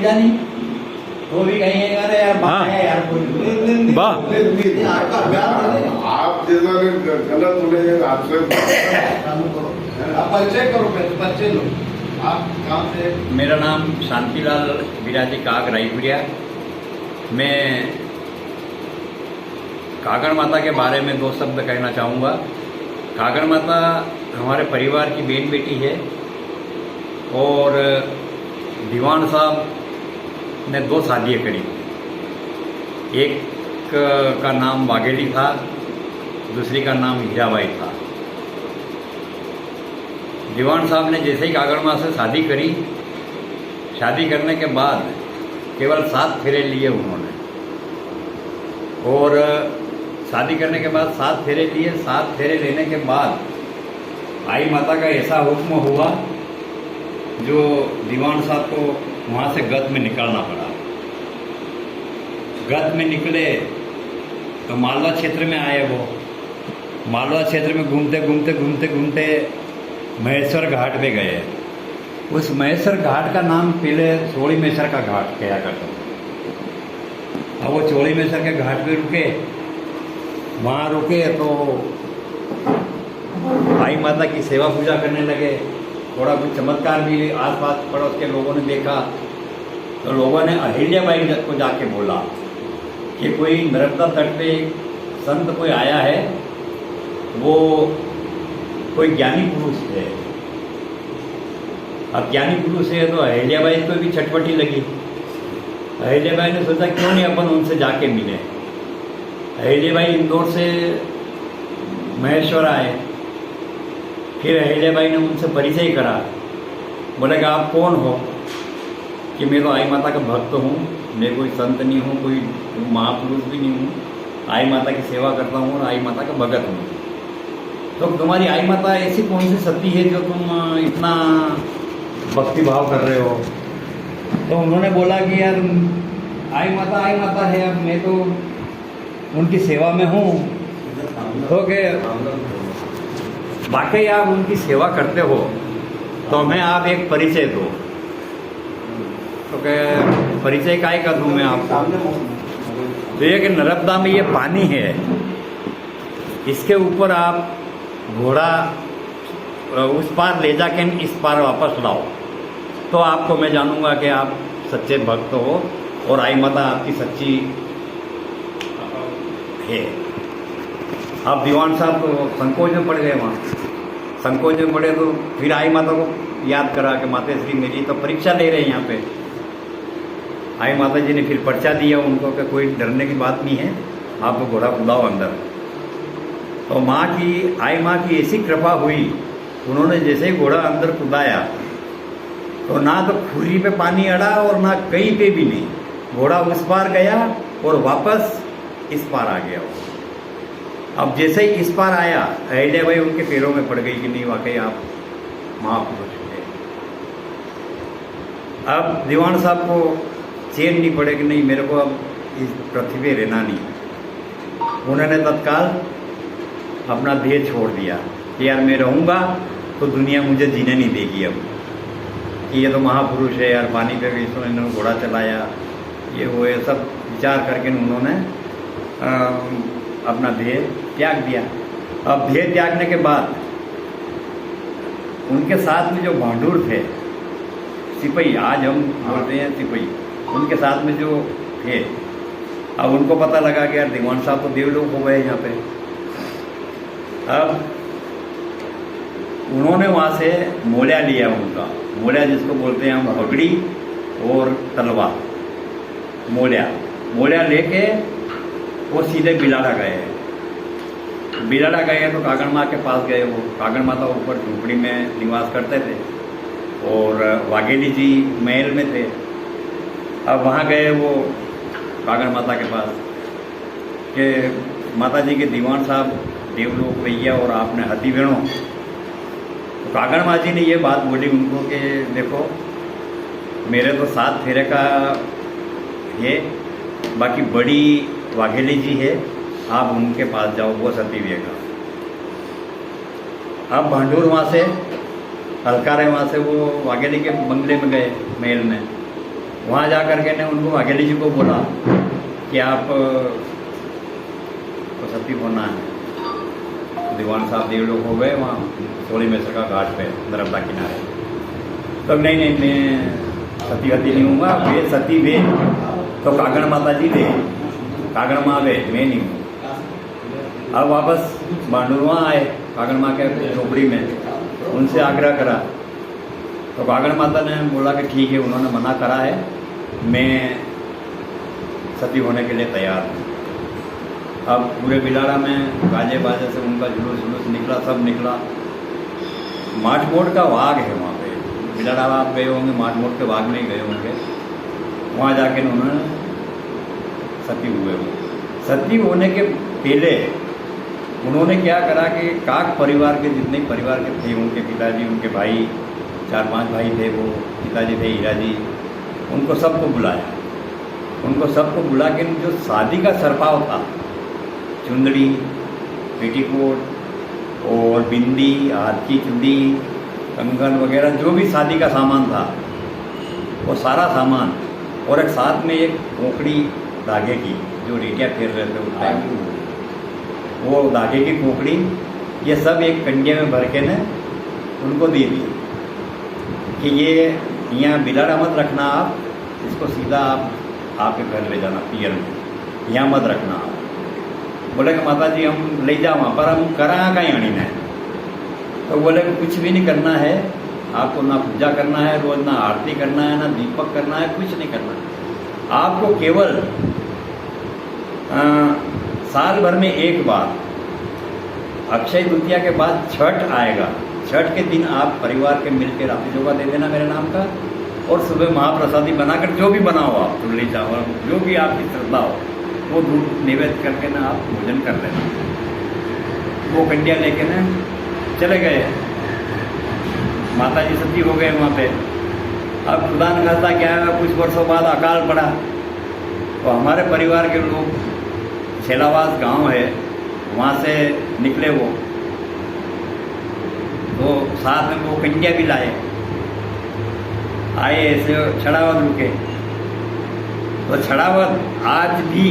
नहीं वो भी कहीं अरे यार बात है यार वाह आप जैसा गलत बोले आपसे परिचय करो, परिचय लो। आप कहाँ से? मेरा नाम शांतिलाल बिराजी काग रायपुरिया। मैं कागड़ माता के बारे में दो शब्द कहना चाहूँगा। कागड़ माता हमारे परिवार की बेन बेटी है और दीवान साहब ने दो शादियाँ करी। एक का नाम वाघेली था, दूसरी का नाम हीराबाई था। दीवान साहब ने जैसे ही कागड़ माँ से शादी करी, शादी करने के बाद केवल 7 फेरे लिए उन्होंने, और शादी करने के बाद 7 फेरे लिए। 7 फेरे लेने के बाद आई माता का ऐसा हुक्म हुआ जो दीवान साहब को वहाँ से गत में निकलना पड़ा। गत में निकले तो मालवा क्षेत्र में आए। वो मालवा क्षेत्र में घूमते घूमते घूमते घूमते महेश्वर घाट पे गए। उस महेश्वर घाट का नाम पहले चौड़ी मेसर का घाट कहा करता था। अब वो चौड़ी मेसर के घाट पे रुके। वहाँ रुके तो आई माता की सेवा पूजा करने लगे। थोड़ा कुछ चमत्कार भी आसपास पड़ोस के लोगों ने देखा तो लोगों ने अहिल्याबाई को जाके बोला कि कोई नर्मदा तट पे संत कोई आया है, वो कोई ज्ञानी पुरुष है। अब ज्ञानी पुरुष है तो अहिल्याबाई को भी छटपटी लगी। अहिल्याबाई ने सोचा क्यों नहीं अपन उनसे जाके मिले। अहिल्याबाई इंदौर से महेश्वर आए। फिर अहिल्याबाई ने उनसे परिचय करा। बोले कि आप कौन हो? कि मैं तो आई माता का भक्त हूँ, मैं कोई संत नहीं हूँ, कोई महापुरुष भी नहीं हूँ, आई माता की सेवा करता हूँ और आई माता का भगत हूँ। तो तुम्हारी आई माता ऐसी कौन सी शक्ति है जो तुम इतना भक्ति भाव कर रहे हो? तो उन्होंने बोला कि यार आई माता है, अब मैं तो उनकी सेवा में हूँ। तो के वाकई आप उनकी सेवा करते हो तो मैं आप एक परिचय दो। तो क्या परिचय काय का दूँ मैं आपको? तो ये कि नर्मदा में ये पानी है, इसके ऊपर आप घोड़ा उस पार ले जाके इस पार वापस लाओ तो आपको मैं जानूंगा कि आप सच्चे भक्त हो और आई माता आपकी सच्ची है। अब दीवान साहब तो संकोच में पड़ गए। वहाँ संकोच में पड़े तो फिर आई माता को याद करा कि माता श्री मेरी तो परीक्षा ले रहे हैं यहाँ पे। आई माता जी ने फिर पर्चा दिया उनको कि कोई डरने की बात नहीं है, आप घोड़ा बुलाओ अंदर। तो आई माँ की ऐसी कृपा हुई, उन्होंने जैसे ही घोड़ा अंदर कुदाया तो ना तो खुरी पे पानी अड़ा और ना कहीं पे भी नहीं। घोड़ा उस पार गया और वापस इस पार आ गया। अब जैसे ही इस पार आया, अहिल्याबाई उनके पैरों में पड़ गई कि नहीं वाकई आप महापुरुष थे। अब दीवान साहब को चैन नहीं पड़े कि नहीं मेरे को अब इस पृथ्वी पे रहना नहीं। उन्होंने तत्काल अपना देह छोड़ दिया कि यार मैं रहूँगा तो दुनिया मुझे जीने नहीं देगी। अब कि ये तो महापुरुष है यार, पानी पे भी इन्होंने घोड़ा चलाया, ये वो ये सब विचार करके उन्होंने अपना देह त्याग दिया। अब देह त्यागने के बाद उनके साथ में जो भांडूर थे, सिपाही, आज हम बोलते हैं सिपाही, उनके साथ में जो थे, अब उनको पता लगा कि यार दीवान साहब तो देवलोक हो गए यहाँ पे। अब उन्होंने वहाँ से मोलिया लिया। उनका मोलिया जिसको बोलते हैं हम पगड़ी और तलवार, मोलिया लेके वो सीधे बिलाड़ा गए। बिलाड़ा गए तो कागड़ माँ के पास गए। वो कागड़ माता ऊपर झोपड़ी में निवास करते थे और वाघेली जी महल में थे। अब वहाँ गए वो कागड़ माता के पास कि माता जी के दीवान साहब देवलोक भैया और आपने हथी वेणो। तो कागड़ माँ जी ने ये बात बोली उनको कि देखो मेरे तो 7 फेरे का है, बाकी बड़ी वाघेली जी है, आप उनके पास जाओ, वो सती विवेका। अब भांडूर वहाँ से हल्का रहे, वहाँ से वो वाघेली के बंगले में गए, महल में। वहाँ जा कर के ने उनको अकेली जी को बोला कि आप को सती होना है। दीवान साहब 1.5 लोग हो गए वहाँ सोली मेसर का घाट पे नर्मदा किनारे। तब नहीं मैं सती हती नहीं हूँगा, वे सती वे तो कागड़ माता जी वे, कागड़ माँ वे, मैं नहीं हूँ। अब वापस बांडुरवा आए कागड़ माँ के झोपड़ी में, उनसे आग्रह करा तो कागड़ माता ने बोला कि ठीक है, उन्होंने मना करा है, मैं सती होने के लिए तैयार हूँ। अब पूरे बिलाड़ा में गाजे बाजे से उनका जुलूस निकला, सब निकला। माठमोट का वाघ है वहाँ पे, बिलाड़ा आप गए होंगे, माठमोट के वाघ में ही गए होंगे। वहाँ जाके उन्होंने सती हुए वो। सती होने के पहले उन्होंने क्या करा कि काक परिवार के जितने परिवार के थे, उनके पिताजी, उनके भाई, 4-5 भाई थे, वो पिताजी थे हीरा जी, उनको सबको बुलाया। उनको सबको बुला के जो शादी का सरपाव था, चुंदड़ी, पेटीकोट और बिंदी, हाथ की चूड़ी, कंगन वगैरह जो भी शादी का सामान था, वो सारा सामान, और एक साथ में एक कोकड़ी धागे की, जो रेटियाँ फेर रहे थे उस टाइम, वो धागे की कोकड़ी, ये सब एक कंडिया में भर के ने उनको दे दी कि ये यहाँ बिलाड़ा मत रखना आप, इसको सीधा आप आपके घर ले जाना पियर में, यहाँ मत रखना आप। बोले कि माता जी हम ले जाओ वहाँ पर, हम करा कहीं आनी है। तो बोले कि कुछ भी नहीं करना है आपको, ना पूजा करना है रोज, ना आरती करना है, ना दीपक करना है, कुछ नहीं करना है। आपको केवल साल भर में एक बार, अक्षय तृतीया के बाद छठ आएगा, छठ के दिन आप परिवार के मिलकर रात्रि जोगा दे देना मेरे नाम का, और सुबह महाप्रसादी बनाकर जो भी बनाओ आप, चुल्ली चावल जो भी आपकी श्रद्धा हो, वो दूध निवेद करके ना आप भोजन कर लेना। वो कंडिया लेके ना चले गए, माता जी सती हो गए वहाँ पे। अब खुदा न खास्ता क्या है, कुछ वर्षों बाद अकाल पड़ा, तो हमारे परिवार के लोग छेलावास गांव है, वहाँ से निकले वो, तो साथ में वो कंडिया भी लाए, आए ऐसे छड़ावत रुके। तो छड़ावत आज भी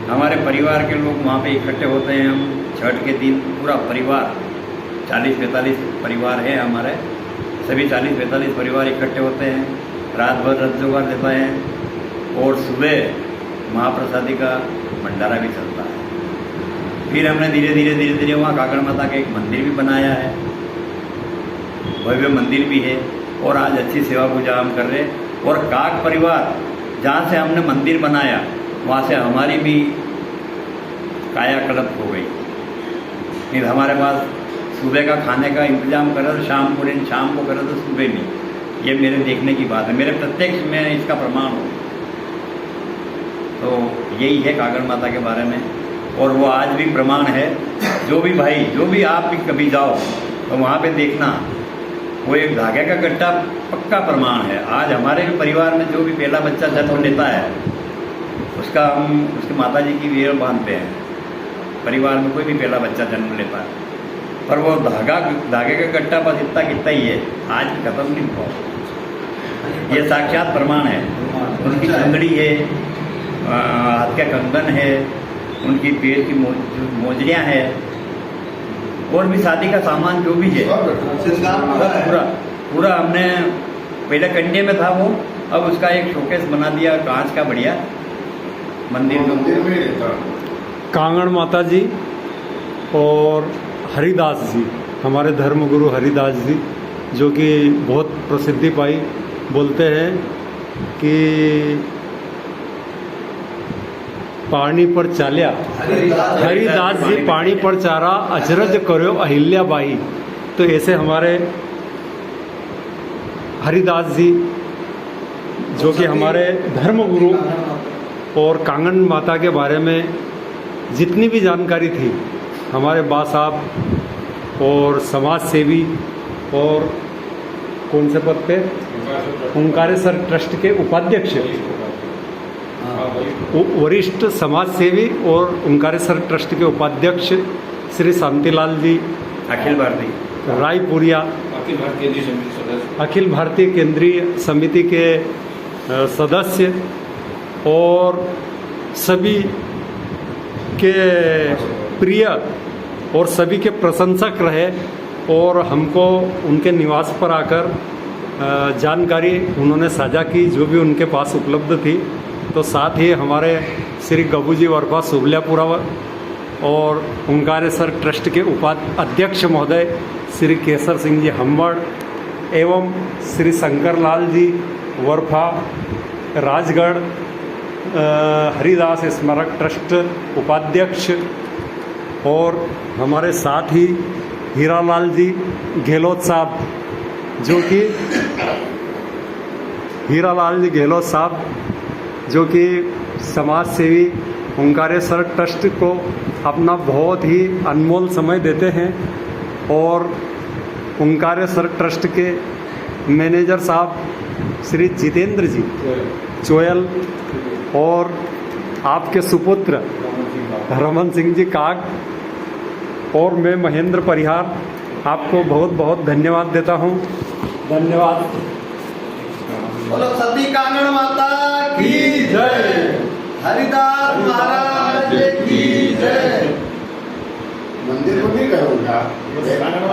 हमारे परिवार के लोग वहाँ पे इकट्ठे होते हैं। हम छठ के दिन पूरा परिवार, 40-45 परिवार है हमारे, सभी 40-45 परिवार इकट्ठे होते हैं, रात भर रज्जोगार देता है, और सुबह महाप्रसादी का भंडारा भी चलता है। फिर हमने धीरे धीरे वहाँ कागड़ माता का एक मंदिर भी बनाया है, भव्य मंदिर भी है, और आज अच्छी सेवा पूजा हम कर रहे हैं। और काक परिवार जहाँ से हमने मंदिर बनाया, वहाँ से हमारी भी कायाकल्प हो गई। फिर हमारे पास सुबह का खाने का इंतजाम करा तो शाम को करा तो सुबह नहीं। ये मेरे देखने की बात है, मेरे प्रत्यक्ष में इसका प्रमाण हो। तो यही है कागड़ माता के बारे में, और वो आज भी प्रमाण है। जो भी भाई, जो भी आप भी कभी जाओ तो वहाँ पे देखना, वो एक धागे का गट्टा पक्का प्रमाण है। आज हमारे भी परिवार में जो भी पहला बच्चा जन्म लेता है, उसका हम उसकी माता जी की वेल बांधते हैं। परिवार में कोई भी पहला बच्चा जन्म लेता है, पर वो धागे का गट्टा बस इतना कितना ही है, आज भी खत्म नहीं हुआ। ये साक्षात प्रमाण है। उनकी चंदड़ी है, हाथ का कंगन है, उनकी पैर की मोजरियाँ हैं, और भी शादी का सामान जो भी है पूरा हमने पहले कंडे में था वो, अब उसका एक शोकेस बना दिया कांच का बढ़िया, मंदिर में। कांगड़ माता जी और हरिदास जी, हमारे धर्मगुरु हरिदास जी, जो कि बहुत प्रसिद्धि पाई, बोलते हैं कि पानी पर चाल्या हरिदास जी पानी पर चारा, अचरज करो अहिल्याबाई। तो ऐसे हमारे हरिदास जी, जो कि हमारे धर्मगुरु, और कांगड़ माता के बारे में जितनी भी जानकारी थी, हमारे बा साहब और समाज सेवी, और कौन से पद पे, ओंकारेश्वर ट्रस्ट के उपाध्यक्ष, वरिष्ठ समाज सेवी और ओंकारेश्वर ट्रस्ट के उपाध्यक्ष श्री शांतिलाल जी, अखिल भारतीय रायपुरिया, अखिल भारतीय केंद्रीय समिति के सदस्य और सभी के प्रिय और सभी के प्रशंसक रहे और हमको उनके निवास पर आकर जानकारी उन्होंने साझा की जो भी उनके पास उपलब्ध थी। तो साथ ही हमारे श्री गबूजी वरपा सुबल्यापुरा और ओंकारेश्वर ट्रस्ट के उपाध्यक्ष महोदय श्री केसर सिंह जी हम्बड़ एवं श्री शंकर लाल जी वरफा राजगढ़ हरिदास स्मारक ट्रस्ट उपाध्यक्ष और हमारे साथ ही हीरालाल जी गहलोत साहब जो कि समाज सेवी ओंकारेश्वर ट्रस्ट को अपना बहुत ही अनमोल समय देते हैं और ओंकारेश्वर ट्रस्ट के मैनेजर साहब श्री जितेंद्र जी चोयल और आपके सुपुत्र रमन सिंह जी काग और मैं महेंद्र परिहार आपको बहुत बहुत धन्यवाद देता हूँ। धन्यवाद। बोलो सती कांगड़ माता की जय, हरिदास महाराज की जय। मंदिर को नहीं करूँगा।